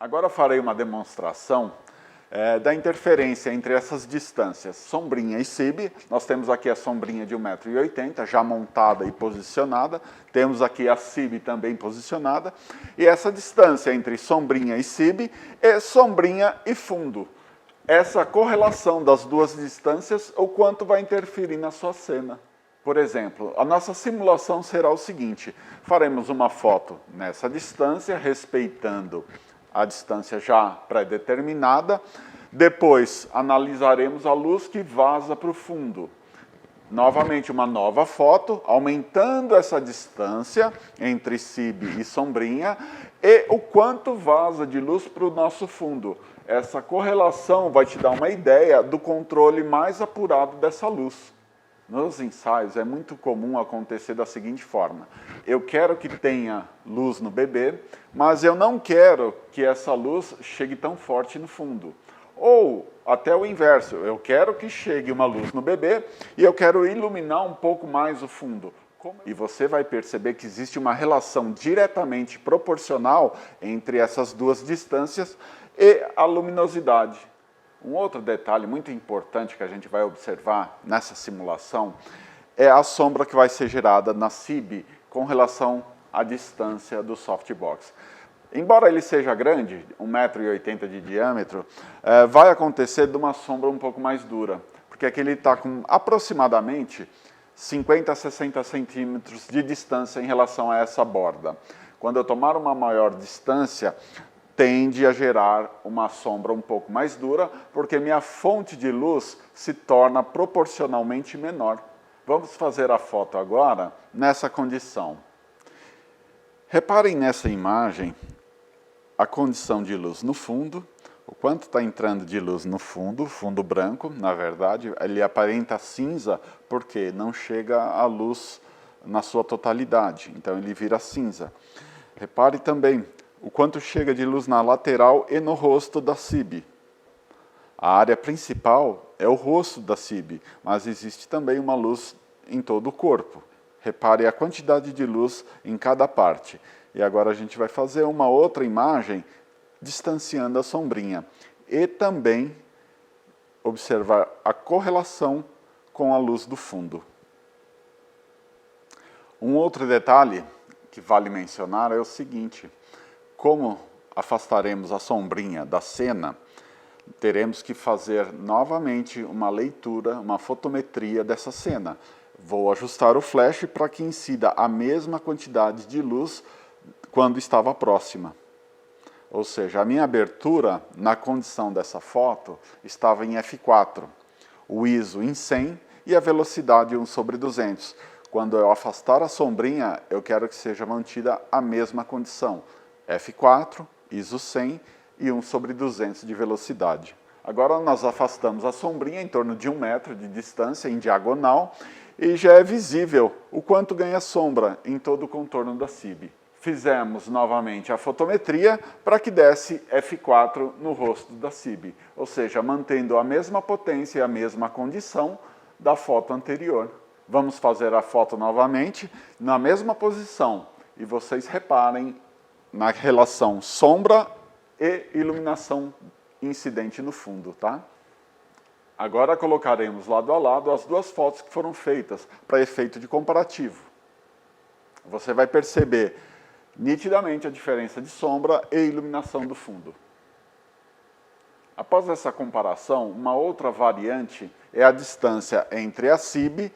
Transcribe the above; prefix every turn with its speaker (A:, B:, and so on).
A: Agora farei uma demonstração da interferência entre essas distâncias, sombrinha e SIB. Nós temos aqui a sombrinha de 1,80 m, já montada e posicionada. Temos aqui a SIB também posicionada. E essa distância entre sombrinha e SIB é sombrinha e fundo. Essa correlação das duas distâncias, o quanto vai interferir na sua cena. Por exemplo, a nossa simulação será o seguinte: faremos uma foto nessa distância, respeitando a distância já pré-determinada. Depois analisaremos a luz que vaza para o fundo. Novamente uma nova foto, aumentando essa distância entre SIB e sombrinha e o quanto vaza de luz para o nosso fundo. Essa correlação vai te dar uma ideia do controle mais apurado dessa luz. Nos ensaios é muito comum acontecer da seguinte forma: eu quero que tenha luz no bebê, mas eu não quero que essa luz chegue tão forte no fundo. Ou até o inverso, eu quero que chegue uma luz no bebê e eu quero iluminar um pouco mais o fundo. E você vai perceber que existe uma relação diretamente proporcional entre essas duas distâncias e a luminosidade. Um outro detalhe muito importante que a gente vai observar nessa simulação é a sombra que vai ser gerada na SIB com relação à distância do softbox. Embora ele seja grande, 1,80 m de diâmetro, vai acontecer de uma sombra um pouco mais dura, porque aqui ele está com aproximadamente 50 a 60 centímetros de distância em relação a essa borda. Quando eu tomar uma maior distância, tende a gerar uma sombra um pouco mais dura, porque minha fonte de luz se torna proporcionalmente menor. Vamos fazer a foto agora nessa condição. Reparem nessa imagem a condição de luz no fundo, o quanto está entrando de luz no fundo, fundo branco, na verdade, ele aparenta cinza porque não chega a luz na sua totalidade, então ele vira cinza. Repare também o quanto chega de luz na lateral e no rosto da SIB. A área principal é o rosto da SIB, mas existe também uma luz em todo o corpo. Repare a quantidade de luz em cada parte. E agora a gente vai fazer uma outra imagem distanciando a sombrinha. E também observar a correlação com a luz do fundo. Um outro detalhe que vale mencionar é o seguinte: como afastaremos a sombrinha da cena, teremos que fazer novamente uma leitura, uma fotometria dessa cena. Vou ajustar o flash para que incida a mesma quantidade de luz quando estava próxima. Ou seja, a minha abertura na condição dessa foto estava em f4, o ISO em 100 e a velocidade 1/200. Quando eu afastar a sombrinha, eu quero que seja mantida a mesma condição. f4, ISO 100 e 1/200 de velocidade. Agora nós afastamos a sombrinha em torno de 1 metro de distância, em diagonal, e já é visível o quanto ganha sombra em todo o contorno da SIB. Fizemos novamente a fotometria para que desse f4 no rosto da SIB, ou seja, mantendo a mesma potência e a mesma condição da foto anterior. Vamos fazer a foto novamente, na mesma posição, e vocês reparem na relação sombra e iluminação incidente no fundo, tá? Agora colocaremos lado a lado as duas fotos que foram feitas para efeito de comparativo. Você vai perceber nitidamente a diferença de sombra e iluminação do fundo. Após essa comparação, uma outra variante é a distância entre a SIB